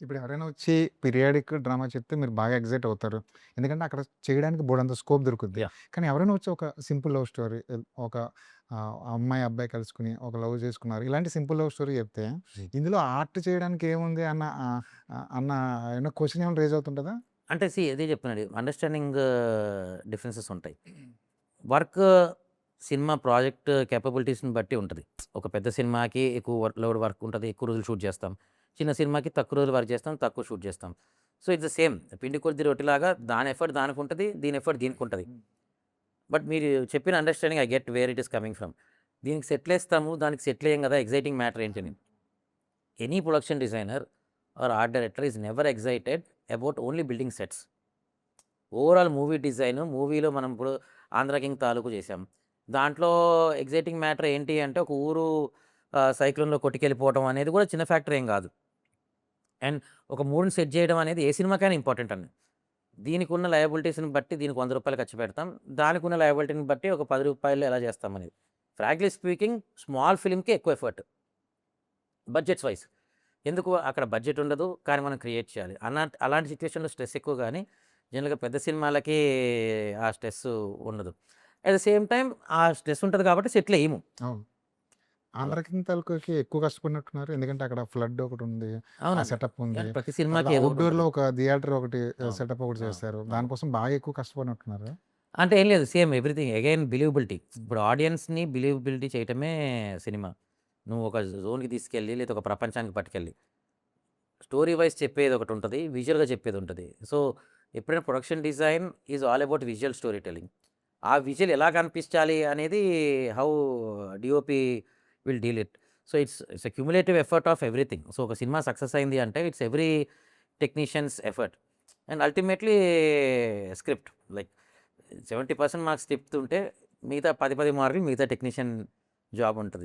ఇప్పుడు ఎవరైనా వచ్చి పీరియాడిక్ డ్రామా చెప్తే మీరు బాగా ఎక్సైట్ అవుతారు. ఎందుకంటే అక్కడ చేయడానికి బోలెడంత స్కోప్ దొరుకుద్ది. యాహ్! కానీ ఎవరైనా వచ్చి ఒక సింపుల్ లవ్ స్టోరీ ఒక అమ్మాయి, అబ్బాయి కలుసుకొని ఒక లవ్ చేసుకున్నారు. ఇలాంటి సింపుల్ లవ్ స్టోరీ చెప్తే హ్మ్. ఇందులో ఆర్ట్ చేయడానికి ఏముంది అన్న ఏమన్నా క్వెషన్ ఏమైనా రైజ్ అవుతుంటదా? అంటే అదే చెప్తున్నానండి. అండర్‌స్టాండింగ్ డిఫరెన్సెస్ ఉంటాయి. వర్క్ సినిమా ప్రాజెక్ట్ కేపబిలిటీస్‌ని బట్టి ఉంటది. ఒక పెద్ద సినిమాకి ఎక్కువ లోడ్ వర్క్ ఉంటది. ఎక్కువ రోజులు షూట్ చేస్తాం. చిన్న సినిమాకి తక్కువ రోజులు వర్క్ చేస్తాం. తక్కువ షూట్ చేస్తాం. So, it's the same. పిండి కొద్ది రొట్టెలాగా దాని ఎఫర్ట్ దానికుంటది. దీని ఎఫర్ట్ దీనికుంటది. బట్ మీరు చెప్పిన understanding I get where it is coming from. దీనికి సెట్లేస్తాము. దానికి సెటిలేయం కదా! ఎక్సైటింగ్ మ్యాటర్ ఏంటని. Any production designer or art director is never excited about only building sets. Overall movie design, మూవీలో మనం ఇప్పుడు 'ఆంధ్ర కింగ్' తాలూకు చేశాం. దాంట్లో ఎక్సైటింగ్ మ్యాటర్ ఏంటి అంటే ఒక ఊరు సైక్లోన్‌లో కొట్టుకెళ్ళిపోవటం అనేది కూడా చిన్న ఫ్యాక్టర్ ఏం గాదు. అండ్ ఒక మూడ్‌ని సెట్ చేయడం అనేది ఏ సినిమాకైనా ఇంపార్టెంట్ అండి. దీనికున్న లయబిలిటీస్‌ని బట్టి దీనికి రూ. 100 ఖర్చు పెడతాం. దానికున్న లయబిలిటీని బట్టి ఒక రూ. 10 ఎలా చేస్తామనేది. ఫ్రాంక్లీ స్పీకింగ్ స్మాల్ ఫిల్మ్‌కే ఎక్కువ ఎఫర్ట్ బడ్జెట్స్ వైస్. ఎందుకు అక్కడ బడ్జెట్ ఉండదు. కానీ మనం క్రియేట్ చేయాలి. అలాంటి సిట్యుయేషన్‌లో స్ట్రెస్ ఎక్కువ గానీ, జనరల్‌గా పెద్ద సినిమాలకి ఆ స్ట్రెస్సు ఉండదు. అట్ ద సేమ్ టైమ్ ఆ స్ట్రెస్ ఉంటది కాబట్టి సెటిలేయము. అవును. అలా. 'ఆంధ్ర కింగ్' తాలూకాకి ఎక్కువ కష్టపడినట్టున్నారు. ఎందుకంటే అక్కడ ఫ్లడ్ ఒకటుంది. ఆ అవునండి. సెటప్ ఉంది. అంటే ప్రతి తర్వాత సినిమాకి ఏదో ఔట్‌డోర్‌లో ఒకటుంటది. ఒక థియేటర్ ఒకటి అవును. సెటప్ ఒకటి అవును. చేశారు. అవును. దానికోసం బాగా ఎక్కువ కష్టపడినట్టున్నారా? అంటే ఏం లేదు. Same everything again believability. ఇప్పుడు ఆడియన్స్‌ని బిలీవబిలిటీ చేయటమే సినిమా. నువ్వు ఒక జోన్‌కి తీసుకెళ్ళి, లేదా ఒక ప్రపంచానికి పట్టుకెళ్ళి. స్టోరీ వైస్ చెప్పేదొకటుంటది. విజువల్‌గా చెప్పేదుంటది. సో, ఎప్పుడైనా production design is all about visual storytelling. ఆ విజువల్ ఎలా కనిపించాలి అనేది how DOP will deal it. So, it's a cumulative effort of everything. So, ఒక సినిమా సక్సెస్ అయింది అంటే it's every technicians effort. And ultimately script. Like 70% marks script ఉంటే మిగతా 10 మార్కులు మిగతా టెక్నీషియన్ జాబ్ ఉంటది.